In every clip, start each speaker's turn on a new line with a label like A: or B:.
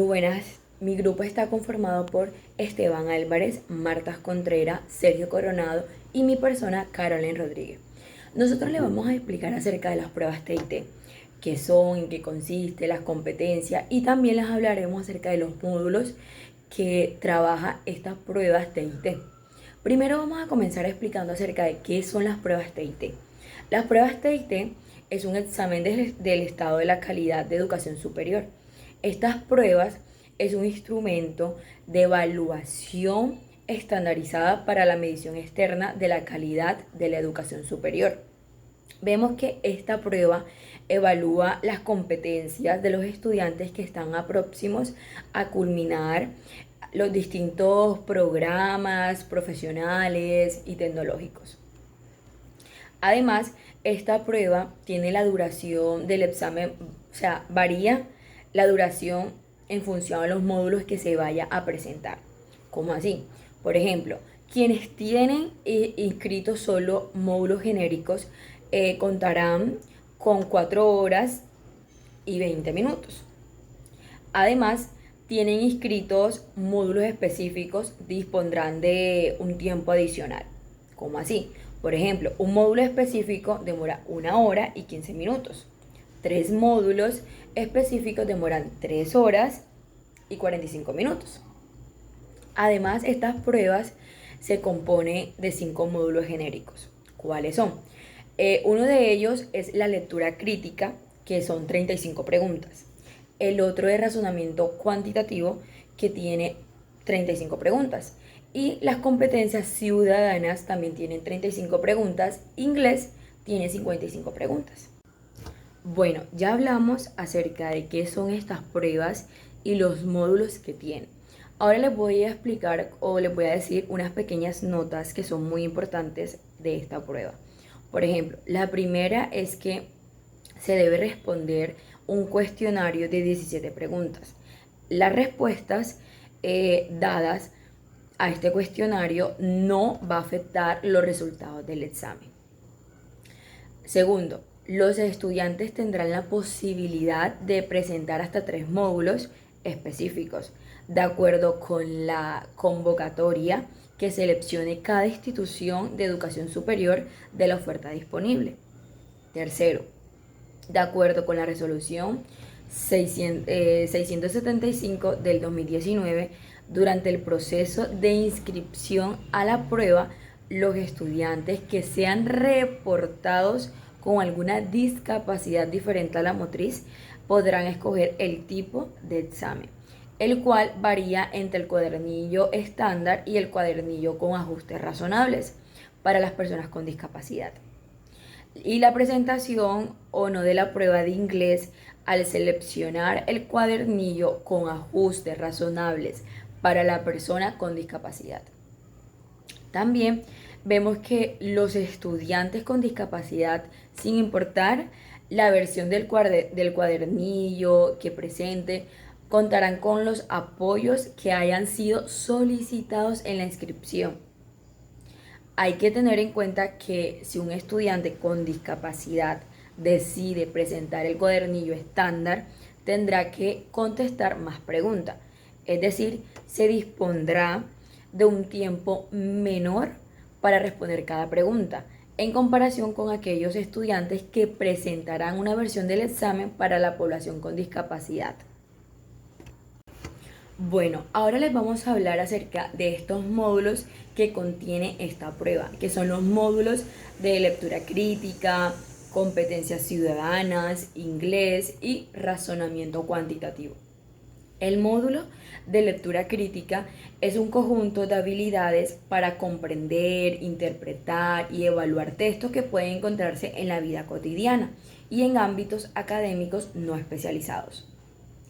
A: buenas. Mi grupo está conformado por Esteban Álvarez, Marta Contreras, Sergio Coronado y mi persona, Carolyn Rodríguez. Nosotros le vamos a explicar acerca de las pruebas TIT, qué son, en qué consiste, las competencias y también les hablaremos acerca de los módulos que trabaja estas pruebas TIT. Primero vamos a comenzar explicando acerca de qué son las pruebas TIT. Las pruebas TIT es un examen del estado de la calidad de educación superior. Estas pruebas es un instrumento de evaluación estandarizada para la medición externa de la calidad de la educación superior. Vemos que esta prueba evalúa las competencias de los estudiantes que están próximos a culminar los distintos programas profesionales y tecnológicos. Además, esta prueba tiene la duración del examen, o sea, varía la duración en función a los módulos que se vaya a presentar. ¿Cómo así? Por ejemplo, quienes tienen inscritos solo módulos genéricos contarán con 4 horas y 20 minutos. Además, tienen inscritos módulos específicos, dispondrán de un tiempo adicional. ¿Cómo así? Por ejemplo, un módulo específico demora 1 hora y 15 minutos. 3 módulos específicos demoran 3 horas y 45 minutos. Además, estas pruebas se compone de 5 módulos genéricos. ¿Cuáles son? Uno de ellos es la lectura crítica, que son 35 preguntas. El otro es razonamiento cuantitativo, que tiene 35 preguntas. Y las competencias ciudadanas también tienen 35 preguntas. Inglés tiene 55 preguntas. Bueno, ya hablamos acerca de qué son estas pruebas y los módulos que tienen. Ahora les voy a explicar o les voy a decir unas pequeñas notas que son muy importantes de esta prueba. Por ejemplo, la primera es que se debe responder un cuestionario de 17 preguntas. Las respuestas dadas a este cuestionario no va a afectar los resultados del examen. Segundo, los estudiantes tendrán la posibilidad de presentar hasta 3 módulos específicos, de acuerdo con la convocatoria que seleccione cada institución de educación superior de la oferta disponible. Tercero, de acuerdo con la resolución 675 del 2019, durante el proceso de inscripción a la prueba, los estudiantes que sean reportados con alguna discapacidad diferente a la motriz podrán escoger el tipo de examen, el cual varía entre el cuadernillo estándar y el cuadernillo con ajustes razonables para las personas con discapacidad. Y la presentación o no de la prueba de inglés, al seleccionar el cuadernillo con ajustes razonables para la persona con discapacidad. También vemos que los estudiantes con discapacidad, sin importar la versión del cuadernillo que presente, contarán con los apoyos que hayan sido solicitados en la inscripción. Hay que tener en cuenta que si un estudiante con discapacidad decide presentar el cuadernillo estándar, tendrá que contestar más preguntas. Es decir, se dispondrá de un tiempo menor para responder cada pregunta, en comparación con aquellos estudiantes que presentarán una versión del examen para la población con discapacidad. Bueno, ahora les vamos a hablar acerca de estos módulos que contiene esta prueba, que son los módulos de lectura crítica, competencias ciudadanas, inglés y razonamiento cuantitativo. El módulo de lectura crítica es un conjunto de habilidades para comprender, interpretar y evaluar textos que pueden encontrarse en la vida cotidiana y en ámbitos académicos no especializados.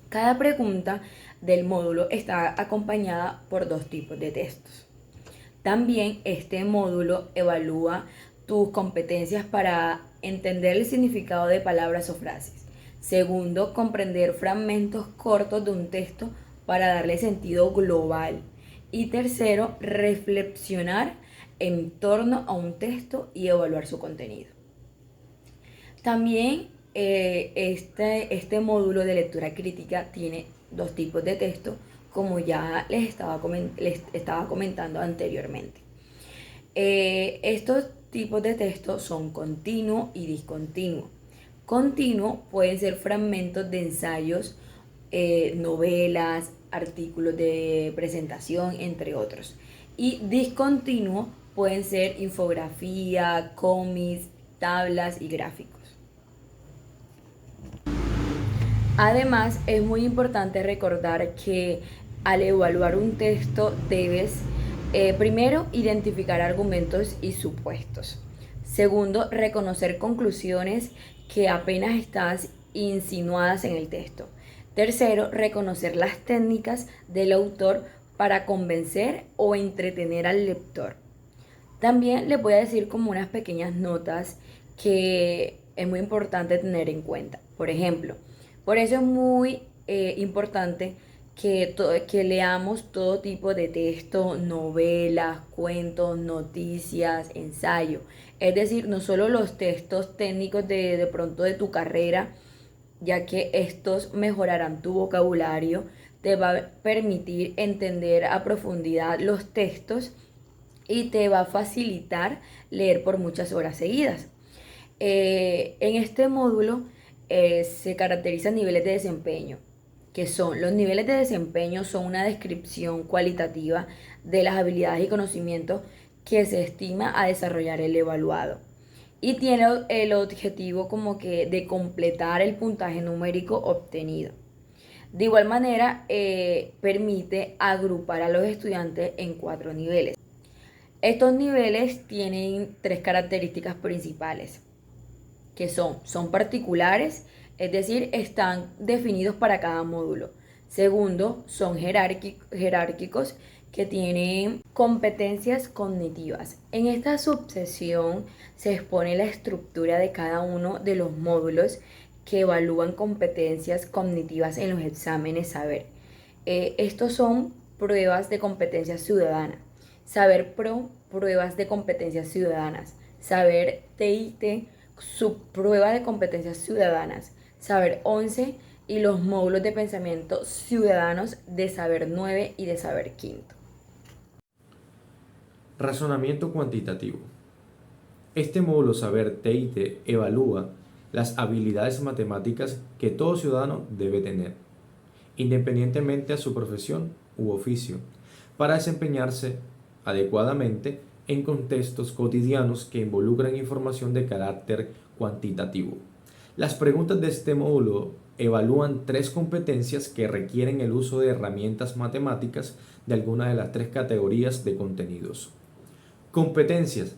A: Cada pregunta del módulo está acompañada por 2 tipos de textos. También este módulo evalúa tus competencias para entender el significado de palabras o frases. Segundo, comprender fragmentos cortos de un texto para darle sentido global. Y tercero, reflexionar en torno a un texto y evaluar su contenido. También este módulo de lectura crítica tiene dos tipos de texto, como ya les estaba comentando anteriormente. Estos tipos de texto son continuo y discontinuo. Continuo pueden ser fragmentos de ensayos, novelas, artículos de presentación, entre otros. Y discontinuo pueden ser infografía, cómics, tablas y gráficos. Además, es muy importante recordar que al evaluar un texto debes primero identificar argumentos y supuestos. Segundo, reconocer conclusiones que apenas están insinuadas en el texto. Tercero, reconocer las técnicas del autor para convencer o entretener al lector. También les voy a decir como unas pequeñas notas que es muy importante tener en cuenta. Por ejemplo, por eso es muy importante que leamos todo tipo de texto, novelas, cuentos, noticias, ensayo. Es decir, no solo los textos técnicos de pronto de tu carrera, ya que estos mejorarán tu vocabulario, te va a permitir entender a profundidad los textos y te va a facilitar leer por muchas horas seguidas. En este módulo se caracterizan niveles de desempeño, que son los niveles de desempeño son una descripción cualitativa de las habilidades y conocimientos que se estima a desarrollar el evaluado. Y tiene el objetivo como que de completar el puntaje numérico obtenido. De igual manera, permite agrupar a los estudiantes en 4 niveles. Estos niveles tienen 3 características principales, que son particulares, es decir, están definidos para cada módulo. Segundo, son jerárquicos, que tienen competencias cognitivas. En esta subsección se expone la estructura de cada uno de los módulos que evalúan competencias cognitivas en los exámenes saber. Estos son pruebas de competencia ciudadana. Saber Pro, pruebas de competencias ciudadanas. Saber TIT, subprueba de competencias ciudadanas. Saber 11 y los módulos de pensamiento ciudadanos de saber 9 y de saber quinto.
B: Razonamiento cuantitativo. Este módulo Saber TIT evalúa las habilidades matemáticas que todo ciudadano debe tener, independientemente a su profesión u oficio, para desempeñarse adecuadamente en contextos cotidianos que involucran información de carácter cuantitativo. Las preguntas de este módulo evalúan 3 competencias que requieren el uso de herramientas matemáticas de alguna de las 3 categorías de contenidos. Competencias: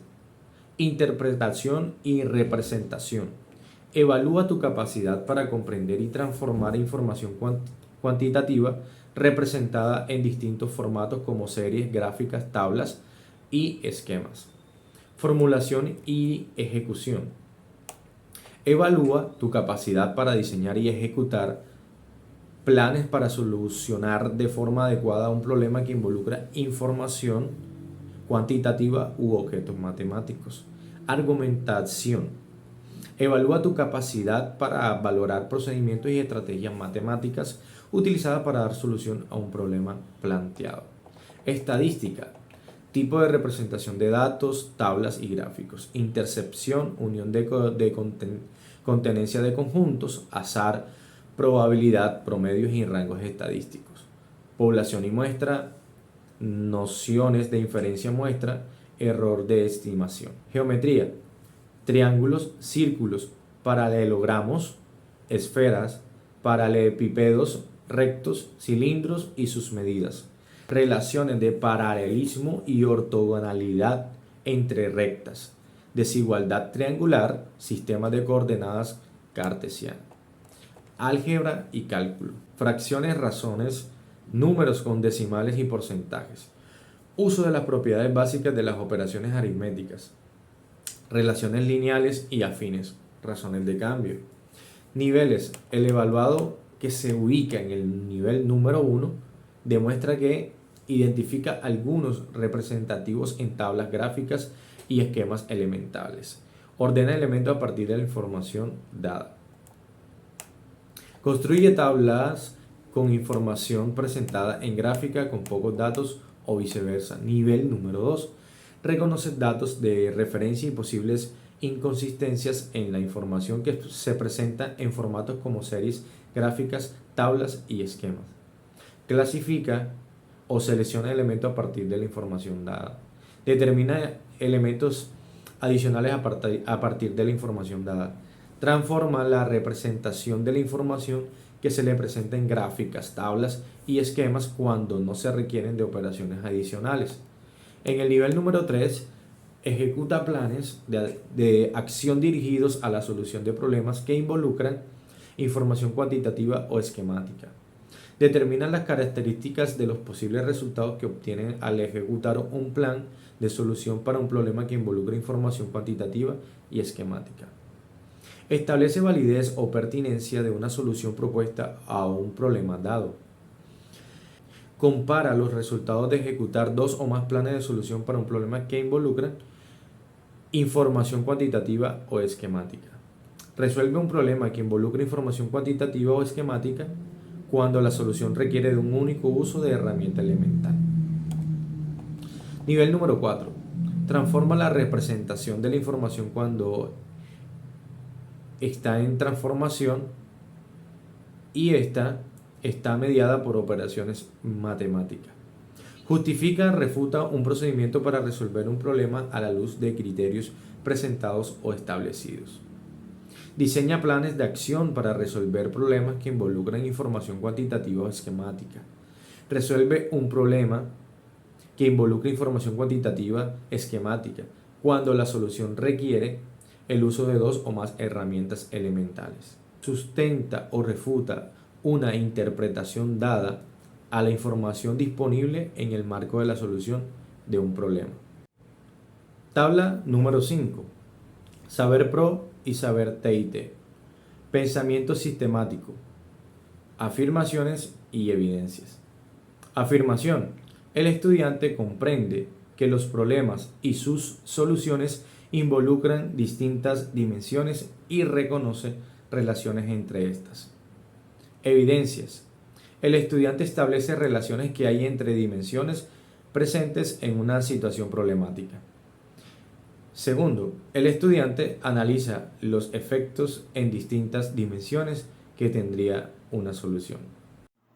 B: interpretación y representación. Evalúa tu capacidad para comprender y transformar información cuantitativa representada en distintos formatos como series, gráficas, tablas y esquemas. Formulación y ejecución. Evalúa tu capacidad para diseñar y ejecutar planes para solucionar de forma adecuada un problema que involucra información cuantitativa u objetos matemáticos. Argumentación. Evalúa tu capacidad para valorar procedimientos y estrategias matemáticas utilizadas para dar solución a un problema planteado. Estadística. Tipo de representación de datos, tablas y gráficos. Intercepción, unión de contenencia de conjuntos, azar, probabilidad, promedios y rangos estadísticos. Población y muestra, nociones de inferencia muestra, error de estimación. Geometría: triángulos, círculos, paralelogramos, esferas, paralelepípedos, rectos, cilindros y sus medidas. Relaciones de paralelismo y ortogonalidad entre rectas. Desigualdad triangular, sistemas de coordenadas cartesianas. Álgebra y cálculo. Fracciones, razones, números con decimales y porcentajes. Uso de las propiedades básicas de las operaciones aritméticas. Relaciones lineales y afines. Razones de cambio. Niveles. El evaluado que se ubica en el nivel número 1 demuestra que identifica algunos representativos en tablas gráficas y esquemas elementales. Ordena elementos a partir de la información dada. Construye tablas con información presentada en gráfica con pocos datos o viceversa. Nivel número 2. Reconoce datos de referencia y posibles inconsistencias en la información que se presenta en formatos como series gráficas, tablas y esquemas. Clasifica o selecciona elementos a partir de la información dada. Determina elementos adicionales a partir de la información dada. Transforma la representación de la información que se le presenta en gráficas, tablas y esquemas cuando no se requieren de operaciones adicionales. En el nivel número 3, ejecuta planes de acción dirigidos a la solución de problemas que involucran información cuantitativa o esquemática. Determina las características de los posibles resultados que obtienen al ejecutar un plan de solución para un problema que involucra información cuantitativa y esquemática. Establece validez o pertinencia de una solución propuesta a un problema dado. Compara los resultados de ejecutar dos o más planes de solución para un problema que involucran información cuantitativa o esquemática. Resuelve un problema que involucra información cuantitativa o esquemática cuando la solución requiere de un único uso de herramienta elemental. Nivel número 4. Transforma la representación de la información cuando está en transformación y esta está mediada por operaciones matemáticas. Justifica, refuta un procedimiento para resolver un problema a la luz de criterios presentados o establecidos. Diseña planes de acción para resolver problemas que involucran información cuantitativa o esquemática. Resuelve un problema que involucra información cuantitativa esquemática cuando la solución requiere el uso de dos o más herramientas elementales. Sustenta o refuta una interpretación dada a la información disponible en el marco de la solución de un problema. Tabla número 5. Saber pro y saber TIT. Pensamiento sistemático. Afirmaciones y evidencias. Afirmación. El estudiante comprende que los problemas y sus soluciones involucran distintas dimensiones y reconoce relaciones entre estas. Evidencias. El estudiante establece relaciones que hay entre dimensiones presentes en una situación problemática. Segundo, el estudiante analiza los efectos en distintas dimensiones que tendría una solución.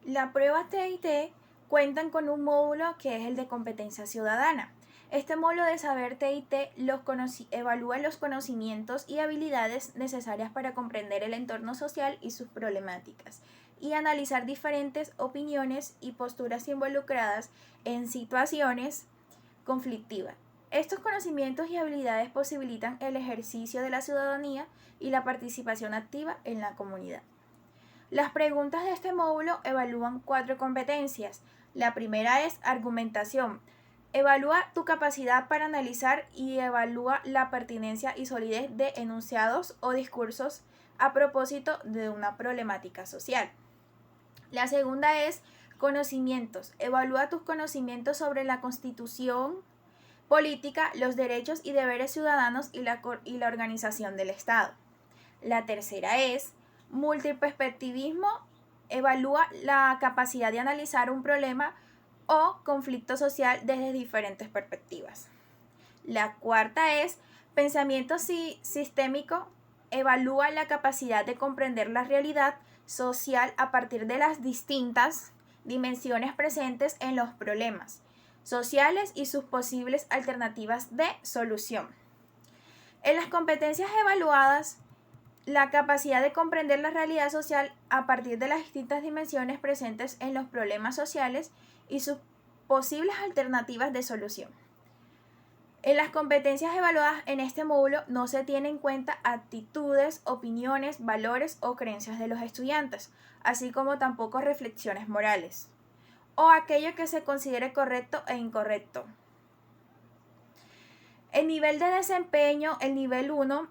C: La prueba TIT cuentan con un módulo que es el de competencia ciudadana. Este módulo de saber TIT evalúa los conocimientos y habilidades necesarias para comprender el entorno social y sus problemáticas y analizar diferentes opiniones y posturas involucradas en situaciones conflictivas. Estos conocimientos y habilidades posibilitan el ejercicio de la ciudadanía y la participación activa en la comunidad. Las preguntas de este módulo evalúan 4 competencias. La primera es argumentación. Evalúa tu capacidad para analizar y evalúa la pertinencia y solidez de enunciados o discursos a propósito de una problemática social. La segunda es conocimientos. Evalúa tus conocimientos sobre la Constitución política, los derechos y deberes ciudadanos y la organización del Estado. La tercera es multiperspectivismo. Evalúa la capacidad de analizar un problema o conflicto social desde diferentes perspectivas. La cuarta es pensamiento sistémico. Evalúa la capacidad de comprender la realidad social a partir de las distintas dimensiones presentes en los problemas sociales y sus posibles alternativas de solución. En las competencias evaluadas, la capacidad de comprender la realidad social a partir de las distintas dimensiones presentes en los problemas sociales y sus posibles alternativas de solución. En las competencias evaluadas en este módulo no se tienen en cuenta actitudes, opiniones, valores o creencias de los estudiantes, así como tampoco reflexiones morales o aquello que se considere correcto e incorrecto. El nivel de desempeño, el nivel 1,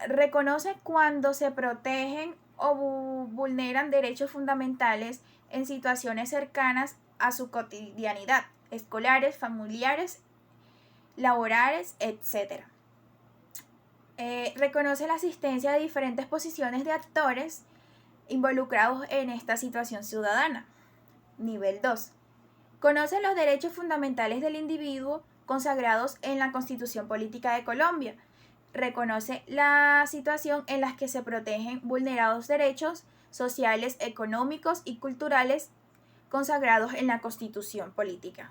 C: reconoce cuando se protegen o vulneran derechos fundamentales en situaciones cercanas a su cotidianidad, escolares, familiares, laborales, etc. Reconoce la asistencia de diferentes posiciones de actores involucrados en esta situación ciudadana. Nivel 2. Conoce los derechos fundamentales del individuo consagrados en la Constitución Política de Colombia. Reconoce la situación en la que se protegen vulnerados derechos sociales, económicos y culturales consagrados en la Constitución Política.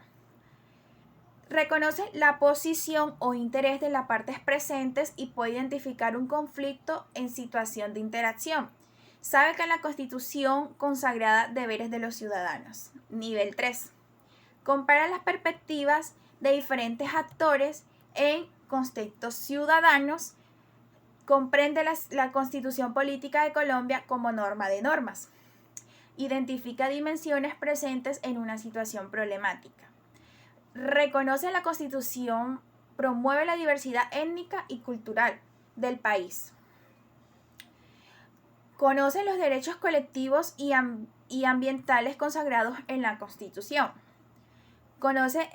C: Reconoce la posición o interés de las partes presentes y puede identificar un conflicto en situación de interacción. Sabe que en la Constitución consagrada deberes de los ciudadanos. Nivel 3. Compara las perspectivas de diferentes actores en contextos ciudadanos. Comprende la Constitución Política de Colombia como norma de normas. Identifica dimensiones presentes en una situación problemática. Reconoce la Constitución, promueve la diversidad étnica y cultural del país. Conoce los derechos colectivos y ambientales consagrados en la Constitución. Conoce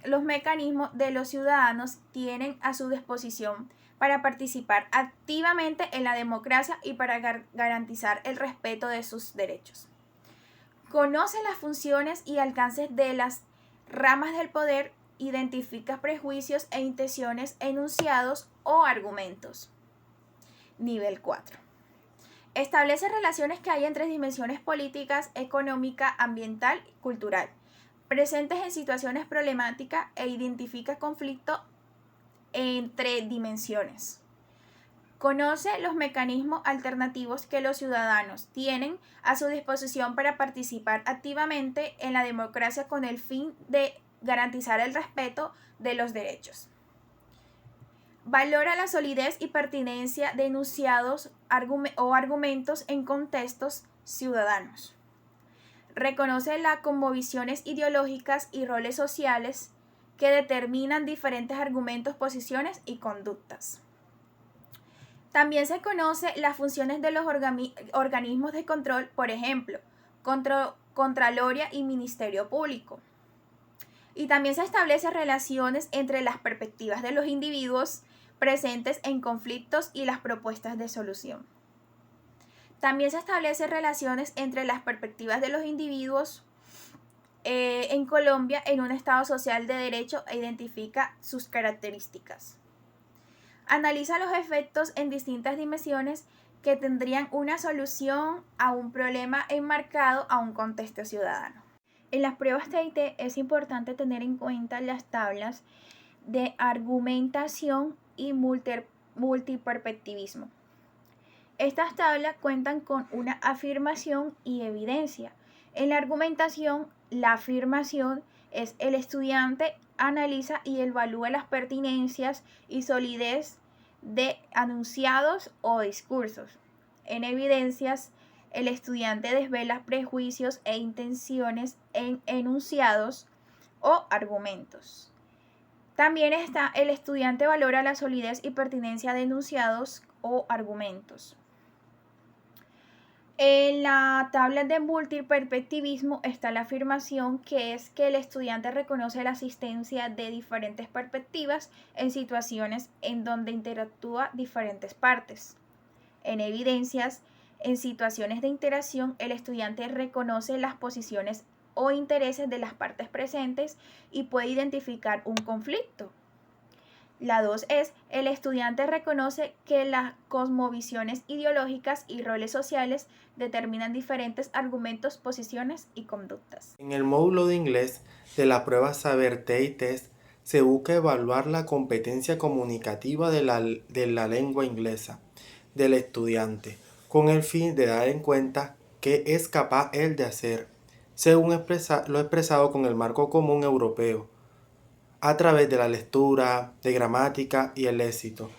C: los mecanismos de los ciudadanos tienen a su disposición para participar activamente en la democracia y para garantizar el respeto de sus derechos. Conoce las funciones y alcances de las ramas del poder, identifica prejuicios e intenciones, enunciados o argumentos. Nivel 4. Establece relaciones que hay entre dimensiones políticas, económica, ambiental y cultural, presentes en situaciones problemáticas e identifica conflictos entre dimensiones. Conoce los mecanismos alternativos que los ciudadanos tienen a su disposición para participar activamente en la democracia con el fin de garantizar el respeto de los derechos. Valora la solidez y pertinencia de enunciados o argumentos en contextos ciudadanos. Reconoce las cosmovisiones ideológicas y roles sociales que determinan diferentes argumentos, posiciones y conductas. También se conoce las funciones de los organismos de control, por ejemplo, Contraloría y Ministerio Público. Y también se establecen relaciones entre las perspectivas de los individuos presentes en conflictos y las propuestas de solución. También se establecen relaciones entre las perspectivas de los individuos en Colombia en un Estado social de derecho e identifica sus características. Analiza los efectos en distintas dimensiones que tendrían una solución a un problema enmarcado a un contexto ciudadano. En las pruebas TIT es importante tener en cuenta las tablas de argumentación y multiperspectivismo. Estas tablas cuentan con una afirmación y evidencia. En la argumentación, la afirmación es el estudiante analiza y evalúa las pertinencias y solidez de enunciados o discursos. En evidencias, el estudiante desvela prejuicios e intenciones en enunciados o argumentos. También el estudiante valora la solidez y pertinencia de enunciados o argumentos. En la tabla de multiperspectivismo está la afirmación, que es que el estudiante reconoce la existencia de diferentes perspectivas en situaciones en donde interactúa diferentes partes. En evidencias, en situaciones de interacción, el estudiante reconoce las posiciones o intereses de las partes presentes y puede identificar un conflicto. La 2 es, el estudiante reconoce que las cosmovisiones ideológicas y roles sociales determinan diferentes argumentos, posiciones y conductas.
D: En el módulo de inglés de la prueba Saber TIT se busca evaluar la competencia comunicativa de la lengua inglesa del estudiante, con el fin de dar en cuenta qué es capaz él de hacer, según lo expresado con el marco común europeo, a través de la lectura, de gramática y el léxico.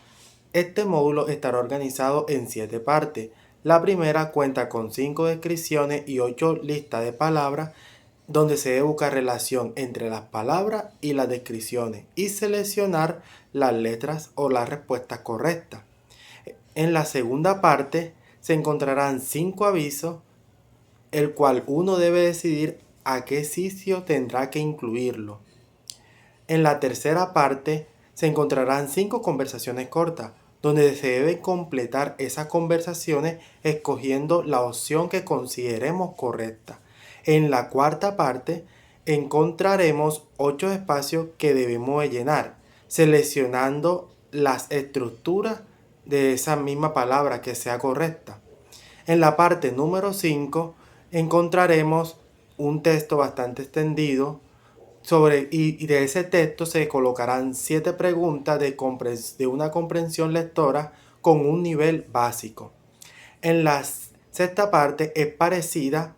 D: Este módulo estará organizado en 7 partes. La primera cuenta con 5 descripciones y 8 listas de palabras, donde se debe buscar relación entre las palabras y las descripciones y seleccionar las letras o las respuestas correctas. En la segunda parte se encontrarán 5 avisos, el cual uno debe decidir a qué sitio tendrá que incluirlo. En la tercera parte se encontrarán 5 conversaciones cortas, donde se debe completar esas conversaciones escogiendo la opción que consideremos correcta. En la cuarta parte encontraremos 8 espacios que debemos de llenar, seleccionando las estructuras de esa misma palabra que sea correcta. En la parte número 5 encontraremos un texto bastante extendido y de ese texto se colocarán 7 preguntas de una comprensión lectora con un nivel básico. En la sexta parte es parecida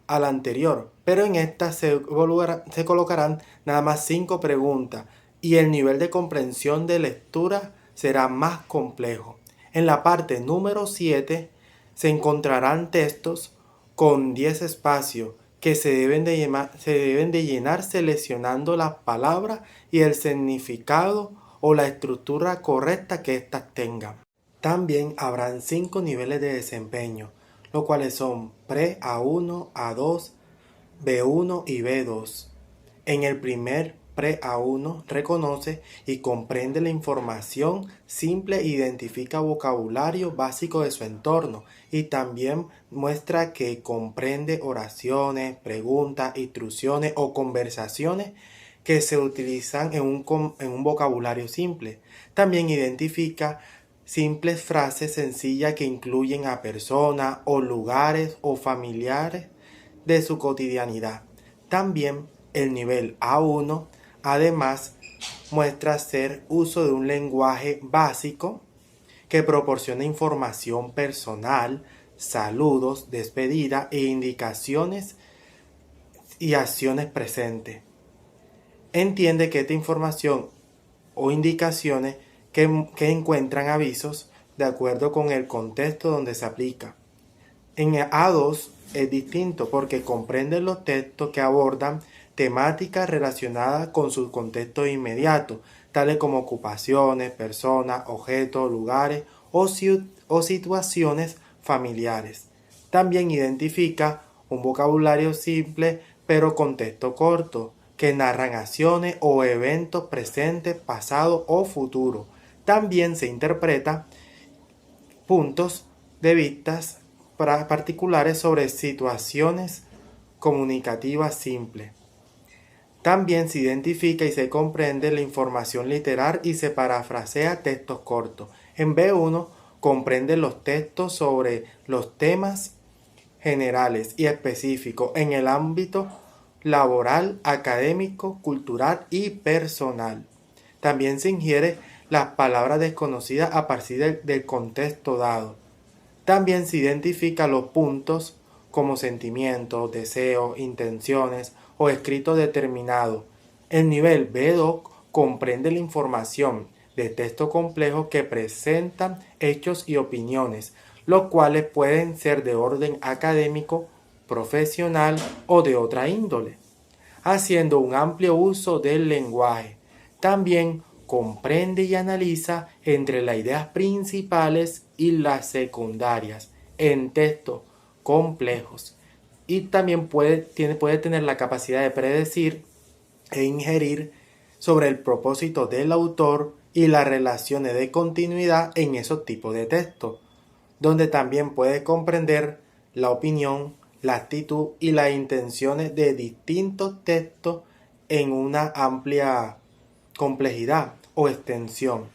D: a la anterior, pero en esta se colocarán nada más 5 preguntas y el nivel de comprensión de lectura será más complejo. En la parte número 7 se encontrarán textos con 10 espacios que se deben de llenar seleccionando las palabras y el significado o la estructura correcta que éstas tengan. También habrán 5 niveles de desempeño, los cuales son Pre-A1, A2, B1 y B2. En el primer Pre-A1 reconoce y comprende la información simple e identifica vocabulario básico de su entorno y también muestra que comprende oraciones, preguntas, instrucciones o conversaciones que se utilizan en un vocabulario simple. También identifica simples frases sencillas que incluyen a personas o lugares o familiares de su cotidianidad. También el nivel A1 además muestra hacer uso de un lenguaje básico que proporciona información personal, saludos, despedida e indicaciones y acciones presentes. Entiende que esta información o indicaciones que encuentran avisos de acuerdo con el contexto donde se aplica. En A2 es distinto porque comprende los textos que abordan temáticas relacionadas con su contexto inmediato, tales como ocupaciones, personas, objetos, lugares o situaciones familiares. También identifica un vocabulario simple pero con texto corto, que narran acciones o eventos presentes, pasados o futuros. También se interpreta puntos de vista particulares sobre situaciones comunicativas simples. También se identifica y se comprende la información literal y se parafrasea textos cortos. En B1 comprende los textos sobre los temas generales y específicos en el ámbito laboral, académico, cultural y personal. También se ingiere las palabras desconocidas a partir del contexto dado. También se identifica los puntos como sentimientos, deseos, intenciones o escritos determinados. El nivel B2 comprende la información de texto complejo que presentan hechos y opiniones, los cuales pueden ser de orden académico, profesional o de otra índole, haciendo un amplio uso del lenguaje. También comprende y analiza entre las ideas principales y las secundarias en textos complejos y también puede tener la capacidad de predecir e ingerir sobre el propósito del autor y las relaciones de continuidad en esos tipos de textos, donde también puede comprender la opinión, la actitud y las intenciones de distintos textos en una amplia complejidad o extensión,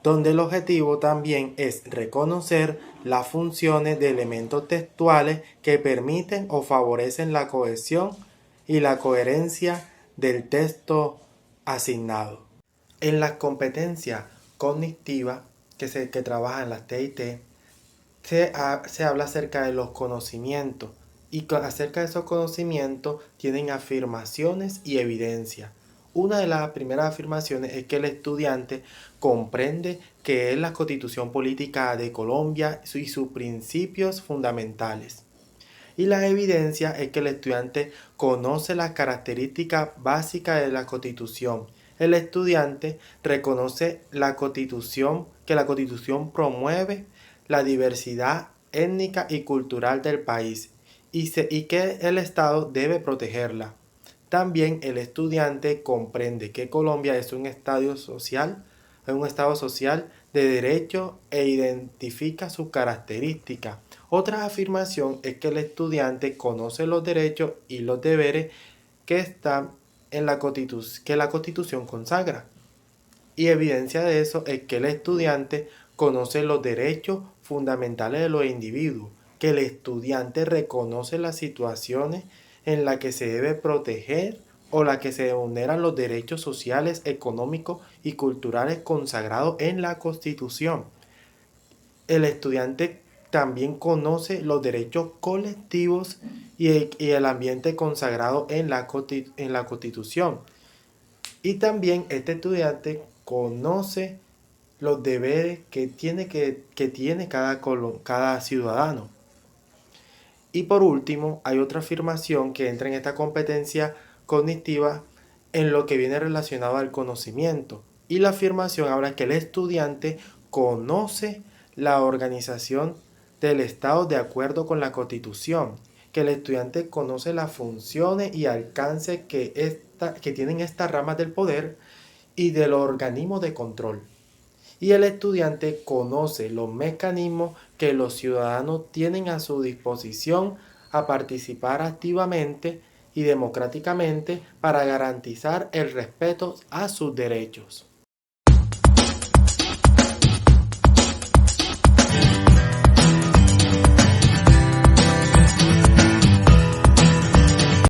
D: donde el objetivo también es reconocer las funciones de elementos textuales que permiten o favorecen la cohesión y la coherencia del texto asignado. En las competencias cognitivas que trabajan las TIT, se habla acerca de los conocimientos y acerca de esos conocimientos tienen afirmaciones y evidencia. Una de las primeras afirmaciones es que el estudiante comprende qué es la Constitución Política de Colombia y sus principios fundamentales. Y la evidencia es que el estudiante conoce las características básicas de la Constitución. El estudiante reconoce que la Constitución promueve la diversidad étnica y cultural del país y que el Estado debe protegerla. También el estudiante comprende que Colombia es un estado social de derechos e identifica sus características. Otra afirmación es que el estudiante conoce los derechos y los deberes que están en que la Constitución consagra. Y evidencia de eso es que el estudiante conoce los derechos fundamentales de los individuos, que el estudiante reconoce las situaciones en las que se debe proteger o las que se vulneran los derechos sociales, económicos y culturales consagrados en la Constitución. El estudiante también conoce los derechos colectivos y el ambiente consagrado en la Constitución. Y también este estudiante conoce los deberes que tiene cada ciudadano. Y por último, hay otra afirmación que entra en esta competencia cognitiva en lo que viene relacionado al conocimiento. Y la afirmación habla que el estudiante conoce la organización del Estado de acuerdo con la Constitución, que el estudiante conoce las funciones y alcance que tienen estas ramas del poder y de los organismos de control. Y el estudiante conoce los mecanismos que los ciudadanos tienen a su disposición a participar activamente y democráticamente para garantizar el respeto a sus derechos.